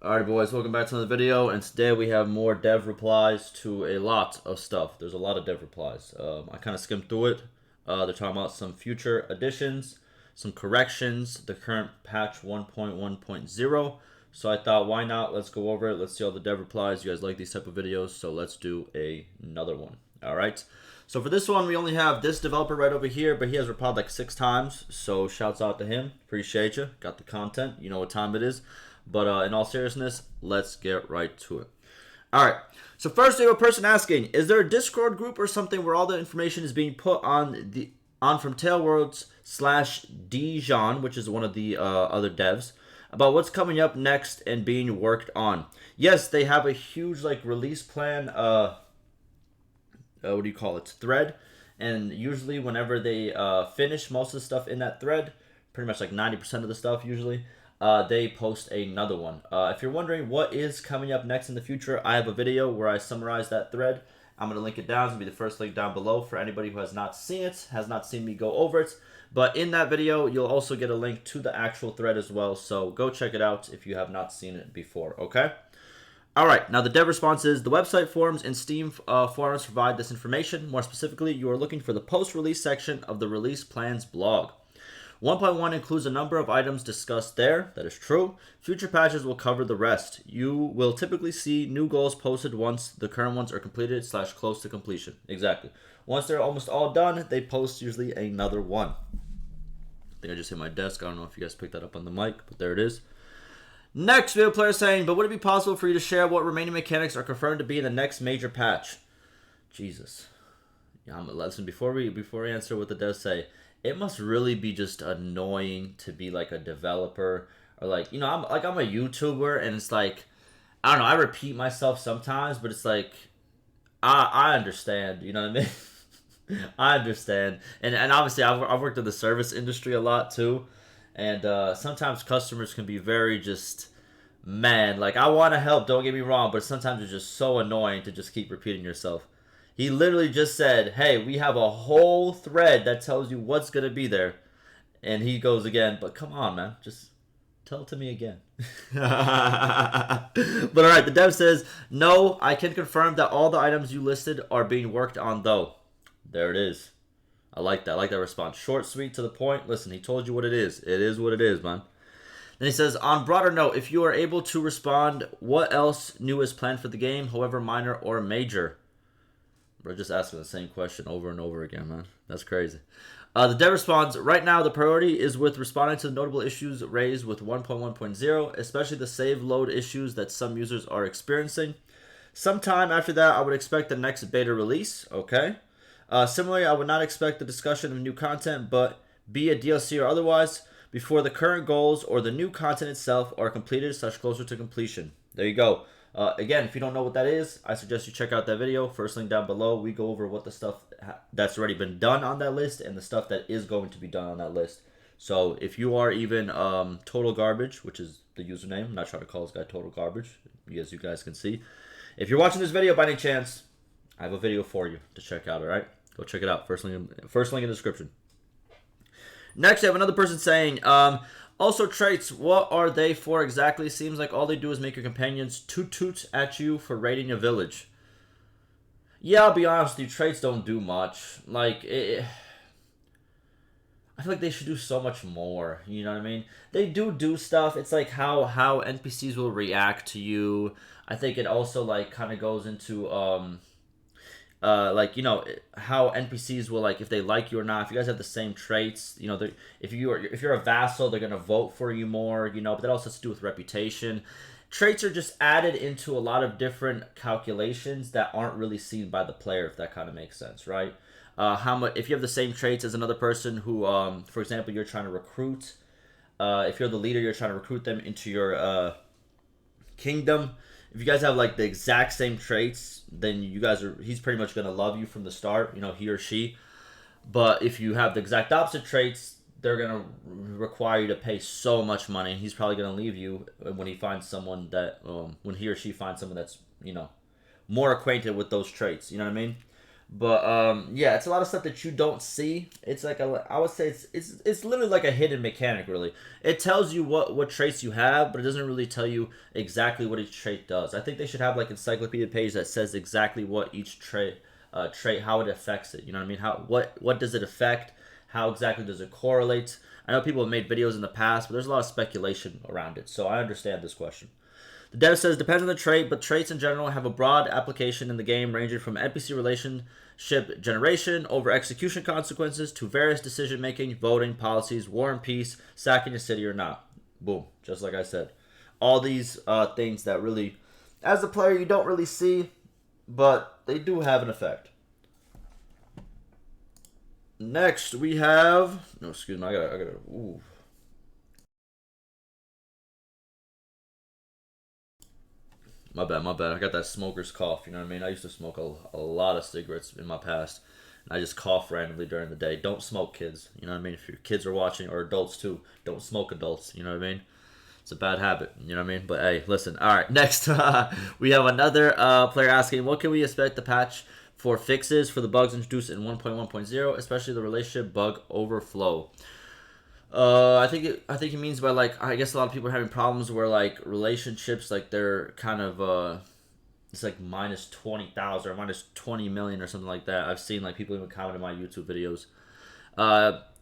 Alright boys, welcome back to another video, and today we have more dev replies to a lot of stuff. There's a lot of dev replies. I kind of skimmed through it. They're talking about some future additions, some corrections, the current patch 1.1.0. So I thought, why not? Let's go over it. Let's see all the dev replies. You guys like these type of videos, so let's do another one. Alright, so for this one, we only have this developer right over here, but he has replied like 6 times, so shouts out to him. Appreciate you. Got the content. You know what time it is. But in all seriousness, let's get right to it. Alright, so first we have a person asking, is there a Discord group or something where all the information is being put on from Tailworlds/Dijon, which is one of the other devs, about what's coming up next and being worked on? Yes, they have a huge release plan, what do you call it, thread, and usually whenever they finish most of the stuff in that thread, pretty much like 90% of the stuff usually, they post another one. If you're wondering what is coming up next in the future, I have a video where I summarize that thread. I'm going to link it down. It's going to be the first link down below for anybody who has not seen it, has not seen me go over it. But in that video, you'll also get a link to the actual thread as well. So go check it out if you have not seen it before, okay? All right, now the dev response is, the website forums and Steam forums provide this information. More specifically, you are looking for the post-release section of the release plans blog. 1.1 includes a number of items discussed there. That is true. Future patches will cover the rest. You will typically see new goals posted once the current ones are completed / close to completion. Exactly. Once they're almost all done, they post usually another one. I think I just hit my desk. I don't know if you guys picked that up on the mic, but there it is. Next, we have a player saying, but would it be possible for you to share what remaining mechanics are confirmed to be in the next major patch? Jesus. Yeah, listen, before we answer what the devs say, it must really be just annoying to be like a developer, or I'm a YouTuber, and it's like, I don't know, I repeat myself sometimes, but it's like, I understand, you know what I mean? I understand, and obviously I've worked in the service industry a lot too, and sometimes customers can be very just, man, like, I want to help, don't get me wrong, but sometimes it's just so annoying to just keep repeating yourself. He literally just said, hey, we have a whole thread that tells you what's going to be there. And he goes again, but come on, man. Just tell it to me again. But all right, the dev says, no, I can confirm that all the items you listed are being worked on, though. There it is. I like that. I like that response. Short, sweet, to the point. Listen, he told you what it is. It is what it is, man. Then he says, on broader note, if you are able to respond, what else new is planned for the game, however minor or major? We're just asking the same question over and over again, man. That's crazy. The dev responds, right now the priority is with responding to the notable issues raised with 1.1.0, especially the save load issues that some users are experiencing. Sometime after that, I would expect the next beta release, okay? Similarly, I would not expect the discussion of new content, but be a DLC or otherwise, before the current goals or the new content itself are completed / closer to completion. There you go. Again, if you don't know what that is, I suggest you check out that video. First link down below. We go over what the stuff that's already been done on that list and the stuff that is going to be done on that list. So if you are even Total Garbage, which is the username, I'm not trying to call this guy Total Garbage, as you guys can see. If you're watching this video by any chance, I have a video for you to check out, all right? Go check it out. First link in the description. Next, I have another person saying, also, traits, what are they for exactly? Seems like all they do is make your companions toot-toot at you for raiding a village. Yeah, I'll be honest with you, traits don't do much. I feel like they should do so much more, you know what I mean? They do stuff. It's like how NPCs will react to you. I think it also, kind of goes into, how NPCs will, if they like you or not. If you guys have the same traits, if you're a vassal, they're gonna vote for you more, but that also has to do with reputation. Traits are just added into a lot of different calculations that aren't really seen by the player, if that kind of makes sense, right? If you have the same traits as another person who, for example, you're trying to recruit, if you're the leader, you're trying to recruit them into your kingdom. If you guys have the exact same traits, then he's pretty much going to love you from the start, he or she. But if you have the exact opposite traits, they're going to require you to pay so much money. And he's probably going to leave you when he finds someone when he or she finds someone that's, more acquainted with those traits, you know what I mean? But yeah, it's a lot of stuff that you don't see. It's like I would say it's literally like a hidden mechanic. Really, it tells you what traits you have, but it doesn't really tell you exactly what each trait does. I think they should have like encyclopedia page that says exactly what each trait how it affects it. You know what I mean? How what does it affect? How exactly does it correlate? I know people have made videos in the past, but there's a lot of speculation around it. So I understand this question. The dev says depends on the trait, but traits in general have a broad application in the game, ranging from NPC relationship generation over execution consequences to various decision making, voting, policies, war and peace, sacking a city or not. Boom, just like I said. All these things that really, as a player, you don't really see, but they do have an effect. Next, we have no, excuse me, I gotta. Ooh. My bad, my bad. I got that smoker's cough. You know what I mean? I used to smoke a lot of cigarettes in my past, and I just cough randomly during the day. Don't smoke, kids. You know what I mean? If your kids are watching, or adults too, don't smoke, adults. You know what I mean? It's a bad habit. You know what I mean? But hey, listen. All right, next we have another player asking, what can we expect the patch for fixes for the bugs introduced in 1.1.0, especially the relationship bug overflow? I think he means by like I guess a lot of people are having problems where like relationships like they're kind of it's like minus 20,000 or minus 20 million or something like that. I've seen like people even comment in my YouTube videos.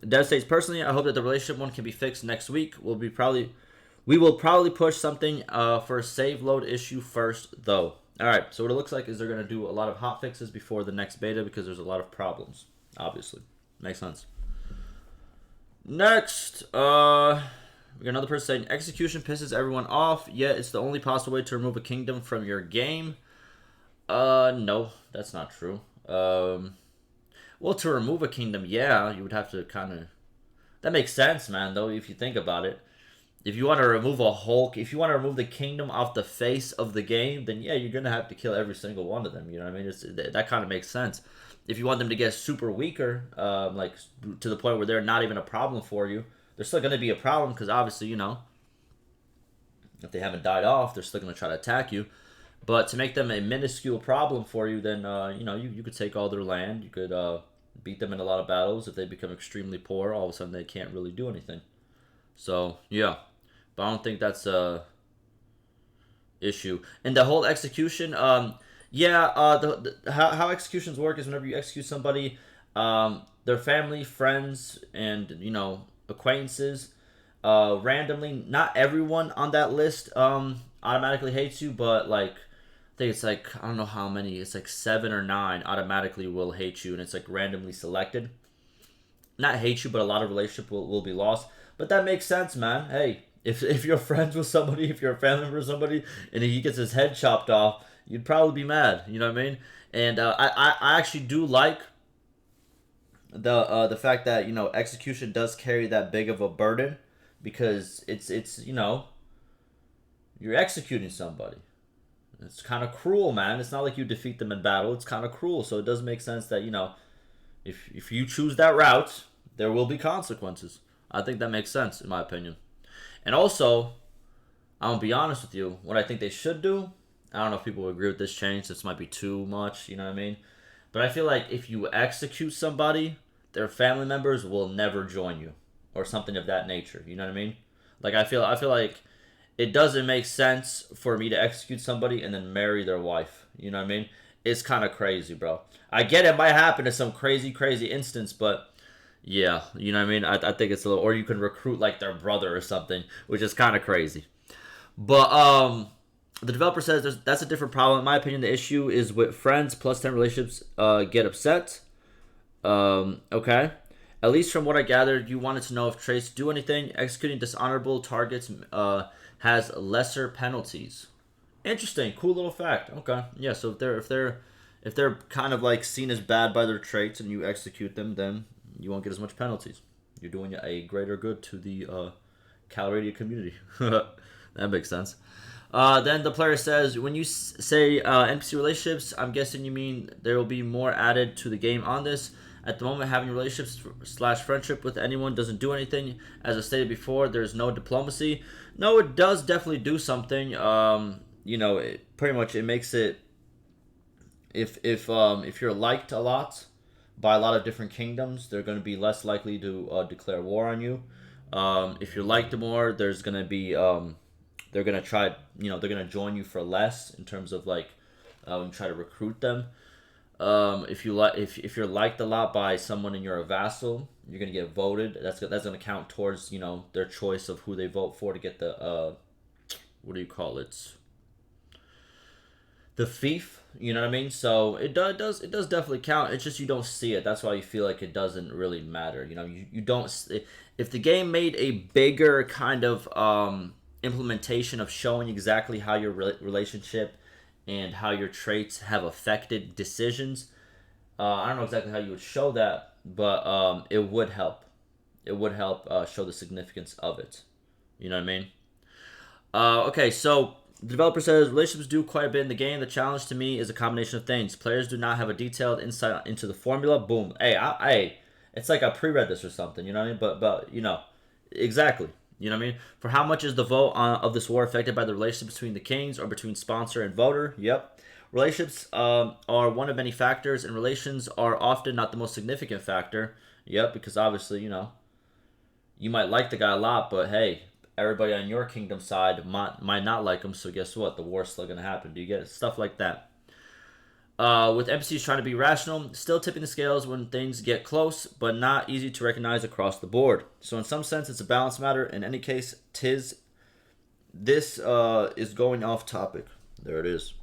Dev states personally, I hope that the relationship one can be fixed next week. We will probably push something for a save load issue first though. All right, so what it looks like is they're gonna do a lot of hot fixes before the next beta because there's a lot of problems. Obviously, makes sense. Next, we got another person saying execution pisses everyone off, yet it's the only possible way to remove a kingdom from your game. No, that's not true. Well, to remove a kingdom, yeah, you would have to kind of. That makes sense, man. Though, if you think about it, if you want to remove if you want to remove the kingdom off the face of the game, then yeah, you're gonna have to kill every single one of them. You know what I mean? That kind of makes sense. If you want them to get super weaker, like to the point where they're not even a problem for you, they're still gonna be a problem because obviously if they haven't died off, they're still gonna try to attack you. But to make them a minuscule problem for you, then you could take all their land. You could beat them in a lot of battles. If they become extremely poor, all of a sudden they can't really do anything. So yeah, but I don't think that's a issue. And the whole execution, yeah, how executions work is whenever you execute somebody, their family, friends, and acquaintances, randomly. Not everyone on that list automatically hates you, but like I think it's like I don't know how many. It's like 7 or 9 automatically will hate you, and it's like randomly selected. Not hate you, but a lot of relationship will be lost. But that makes sense, man. Hey, if you're friends with somebody, if you're a family member of somebody, and he gets his head chopped off, you'd probably be mad. You know what I mean? And I actually do like the fact that execution does carry that big of a burden because it's you're executing somebody. It's kind of cruel, man. It's not like you defeat them in battle. It's kind of cruel. So it does make sense that if you choose that route, there will be consequences. I think that makes sense in my opinion. And also, I'm gonna be honest with you. What I think they should do, I don't know if people will agree with this change. This might be too much. You know what I mean? But I feel like if you execute somebody, their family members will never join you, or something of that nature. You know what I mean? Like I feel like it doesn't make sense for me to execute somebody and then marry their wife. You know what I mean? It's kind of crazy, bro. I get it might happen in some crazy instance, but yeah, you know what I mean? I think it's a little, or you can recruit like their brother or something, which is kind of crazy. But the developer says that's a different problem. In my opinion, the issue is with friends plus 10 relationships get upset. Okay. At least from what I gathered, you wanted to know if traits do anything. Executing dishonorable targets has lesser penalties. Interesting, cool little fact. Okay, yeah. So if they're kind of like seen as bad by their traits and you execute them, then you won't get as much penalties. You're doing a greater good to the Calradia community. That makes sense. Then the player says, when you say NPC relationships, I'm guessing you mean there will be more added to the game on this. At the moment, having relationships / friendship with anyone doesn't do anything. As I stated before, there's no diplomacy. No, it does definitely do something. Pretty much it makes it If you're liked a lot by a lot of different kingdoms, they're going to be less likely to declare war on you. If you're liked more, there's going to be they're going to try, they're going to join you for less in terms of like try to recruit them. If you're liked a lot by someone and you're a vassal, you're gonna get voted. That's gonna count towards their choice of who they vote for to get the what do you call it? The fief. You know what I mean? So it does definitely count. It's just you don't see it. That's why you feel like it doesn't really matter. You don't. If the game made a bigger kind of implementation of showing exactly how your relationship and how your traits have affected decisions. I don't know exactly how you would show that, but it would help. It would help show the significance of it. You know what I mean? Okay, so the developer says relationships do quite a bit in the game. The challenge to me is a combination of things. Players do not have a detailed insight into the formula. Boom. Hey, it's like I pre-read this or something. You know what I mean? But exactly. You know what I mean? For how much is the vote of this war affected by the relationship between the kings or between sponsor and voter? Yep. Relationships are one of many factors, and relations are often not the most significant factor. Yep, because obviously, you might like the guy a lot, but hey, everybody on your kingdom side might not like him, so guess what? The war's still going to happen. Do you get it? Stuff like that. With NPCs trying to be rational, still tipping the scales when things get close, but not easy to recognize across the board. So in some sense, it's a balance matter. In any case, this is going off topic. There it is.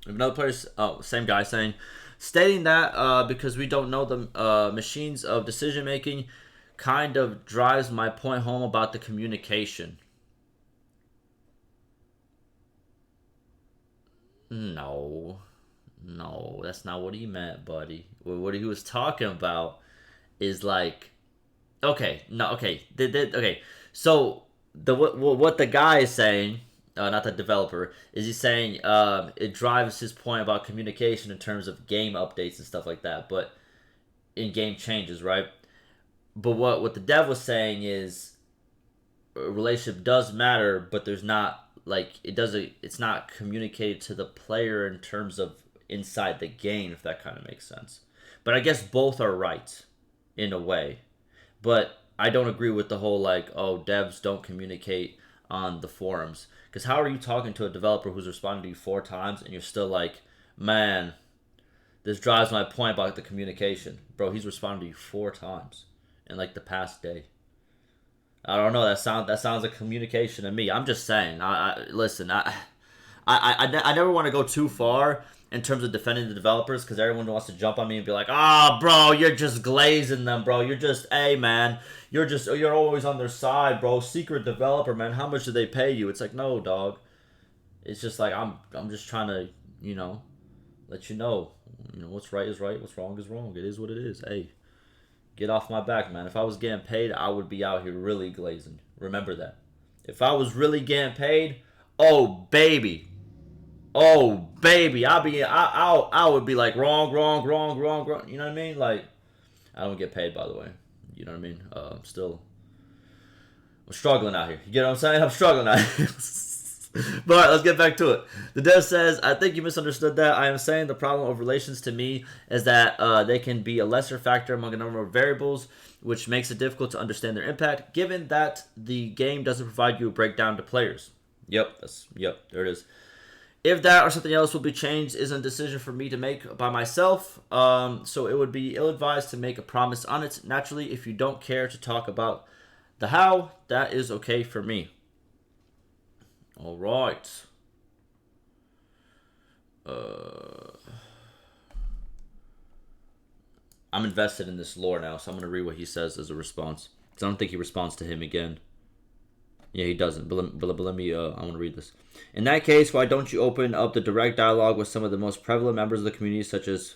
Another player's, same guy saying, stating that because we don't know the machines of decision making kind of drives my point home about the communication. No, that's not what he meant, buddy. What he was talking about is like, okay, no, okay, okay. So what the guy is saying, not the developer, is he's saying it drives his point about communication in terms of game updates and stuff like that, but in game changes, right? But what the dev was saying is a relationship does matter, but there's not like it's not communicated to the player in terms of inside the game, if that kind of makes sense. But I guess both are right in a way. But I don't agree with the whole like, oh, devs don't communicate on the forums. Because how are you talking to a developer who's responding to you 4 times and you're still like, man, this drives my point about the communication. Bro, he's responded to you 4 times in like the past day. I don't know. That sounds like communication to me. I'm just saying. Listen. I never want to go too far in terms of defending the developers because everyone wants to jump on me and be like, "Ah, bro, you're just glazing them, bro. You're just, hey, man, you're always on their side, bro. Secret developer, man. How much do they pay you?" It's like, no, dog. It's just like I'm just trying to, let you know, what's right is right, what's wrong is wrong. It is what it is. Hey. Get off my back, man. If I was getting paid, I would be out here really glazing. Remember that. If I was really getting paid, oh baby, I would be like wrong. You know what I mean? Like, I don't get paid, by the way. You know what I mean? I'm struggling out here. You get what I'm saying? I'm struggling out here. But alright, let's get back to it. The dev says, I think you misunderstood that. I am saying the problem of relations to me is that they can be a lesser factor among a number of variables, which makes it difficult to understand their impact, given that the game doesn't provide you a breakdown to players. Yep, there it is. If that or something else will be changed isn't a decision for me to make by myself, so it would be ill-advised to make a promise on it. Naturally, if you don't care to talk about the how, that is okay for me. All right. I'm invested in this lore now, so I'm going to read what he says as a response. Because I don't think he responds to him again. Yeah, he doesn't. But let me, I want to read this. In that case, why don't you open up the direct dialogue with some of the most prevalent members of the community, such as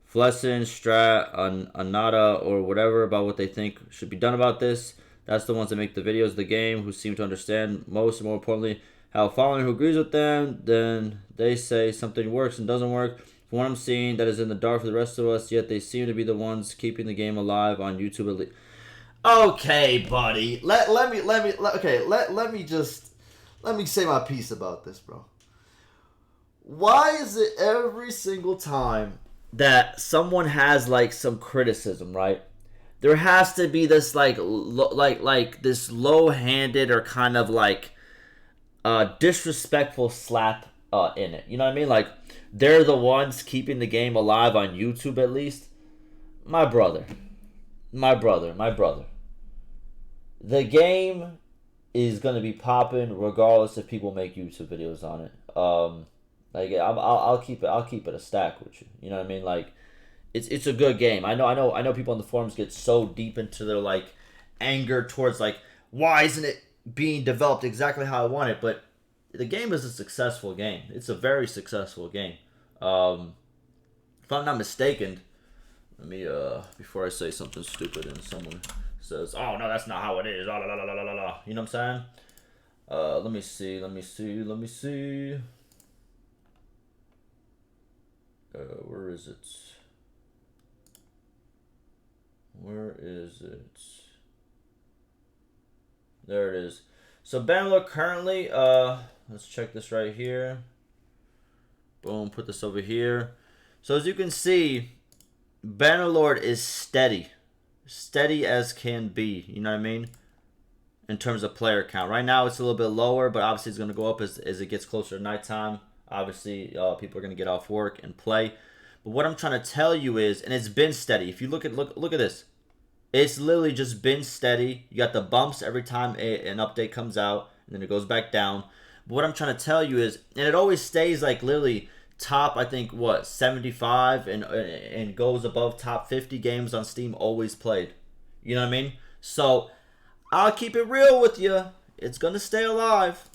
Flessin, Strat, Anada, or whatever, about what they think should be done about this? That's the ones that make the videos of the game, who seem to understand most, and more importantly, how a follower who agrees with them, then they say something works and doesn't work. From what I'm seeing, that is in the dark for the rest of us, yet they seem to be the ones keeping the game alive on YouTube at least. Okay, buddy. Let me say my piece about this, bro. Why is it every single time that someone has like some criticism, right? There has to be this like this low-handed or kind of like disrespectful slap in it. You know what I mean? Like they're the ones keeping the game alive on YouTube at least. My brother, my brother, my brother. The game is gonna be popping regardless if people make YouTube videos on it. Like I'll keep it. I'll keep it a stack with you. You know what I mean? Like it's a good game. I know people on the forums get so deep into their like anger towards like why isn't it being developed exactly how I want it? But the game is a successful game. It's a very successful game. If I'm not mistaken, let me before I say something stupid and someone says, "Oh no, that's not how it is." La, la, la, la, la, la, la. You know what I'm saying? Let me see. Let me see. Let me see. Where is it? Where is it? There it is. So Bannerlord currently, let's check this right here. Boom, put this over here. So as you can see, Bannerlord is steady. Steady as can be, you know what I mean? In terms of player count. Right now it's a little bit lower, but obviously it's going to go up as it gets closer to nighttime. Obviously, people are going to get off work and play. But what I'm trying to tell you is, and it's been steady. If you look at this. It's literally just been steady. You got the bumps every time an update comes out, and then it goes back down. But what I'm trying to tell you is, and it always stays like literally top, I think, what, 75 and goes above top 50 games on Steam always played. You know what I mean? So I'll keep it real with you. It's going to stay alive.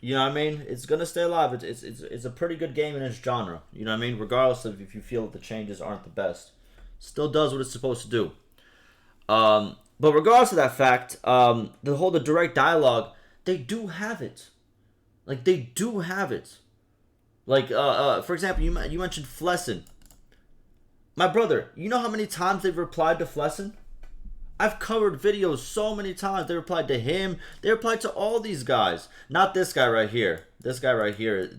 You know what I mean? It's going to stay alive. It's a pretty good game in its genre. You know what I mean? Regardless of if you feel that the changes aren't the best. Still does what it's supposed to do. But regardless of that fact, the direct dialogue, they do have it. Like, they do have it. Like, for example, you mentioned Flessin. My brother, you know how many times they've replied to Flessin? I've covered videos so many times. They replied to him. They replied to all these guys. Not this guy right here. This guy right here.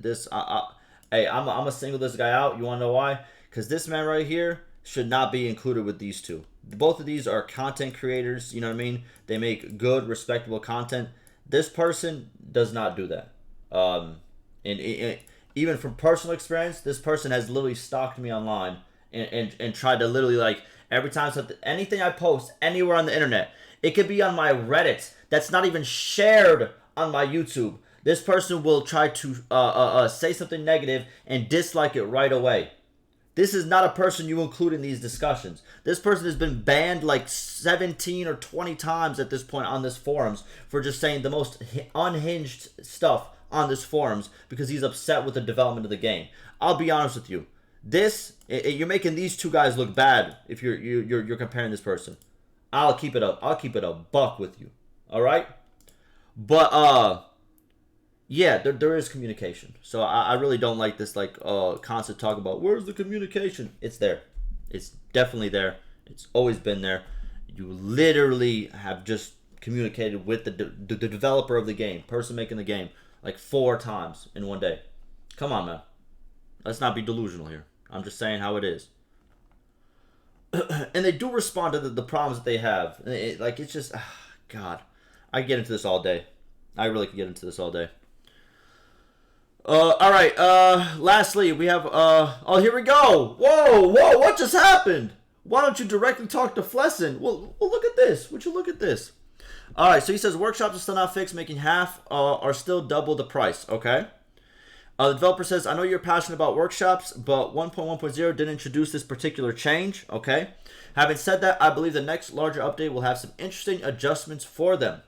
Hey, I'm gonna single this guy out. You wanna know why? Because this man right here should not be included with these two. Both of these are content creators. You know what I mean? They make good, respectable content. This person does not do that. And even from personal experience, this person has literally stalked me online and tried to literally like every time anything I post anywhere on the internet, it could be on my Reddit that's not even shared on my YouTube. This person will try to say something negative and dislike it right away. This is not a person you include in these discussions. This person has been banned like 17 or 20 times at this point on this forums for just saying the most unhinged stuff on this forums because he's upset with the development of the game. I'll be honest with you. You're making these two guys look bad if you're comparing this person. I'll keep it up. I'll keep it a buck with you. All right? But yeah, there is communication. So I really don't like this like constant talk about where's the communication. It's there. It's definitely there. It's always been there. You literally have just communicated with the developer of the game, person making the game, like 4 times in one day. Come on, man. Let's not be delusional here. I'm just saying how it is. And they do respond to the problems that they have. It's just, God. I could get into this all day. I really could get into this all day. All right. Lastly, we have. Oh, here we go. Whoa. What just happened? Why don't you directly talk to Flessin? Well, look at this. Would you look at this? All right. So he says workshops are still not fixed, making half are still double the price. Okay. The developer says, I know you're passionate about workshops, but 1.1.0 didn't introduce this particular change. Okay. Having said that, I believe the next larger update will have some interesting adjustments for them.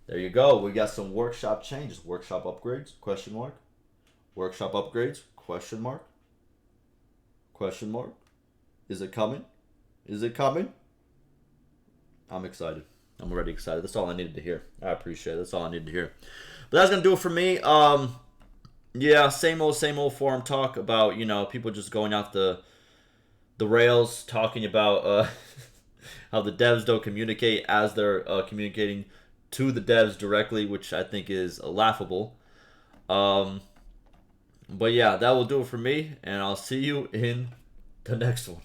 There you go. We got some workshop changes. Workshop upgrades? Question mark. Workshop upgrades? Question mark. Question mark. Is it coming? Is it coming? I'm excited. I'm already excited. That's all I needed to hear. I appreciate it. That's all I needed to hear. But that's going to do it for me. Yeah, same old forum talk about, people just going off the rails, talking about how the devs don't communicate as they're communicating to the devs directly, which I think is laughable. But yeah, that will do it for me, and I'll see you in the next one.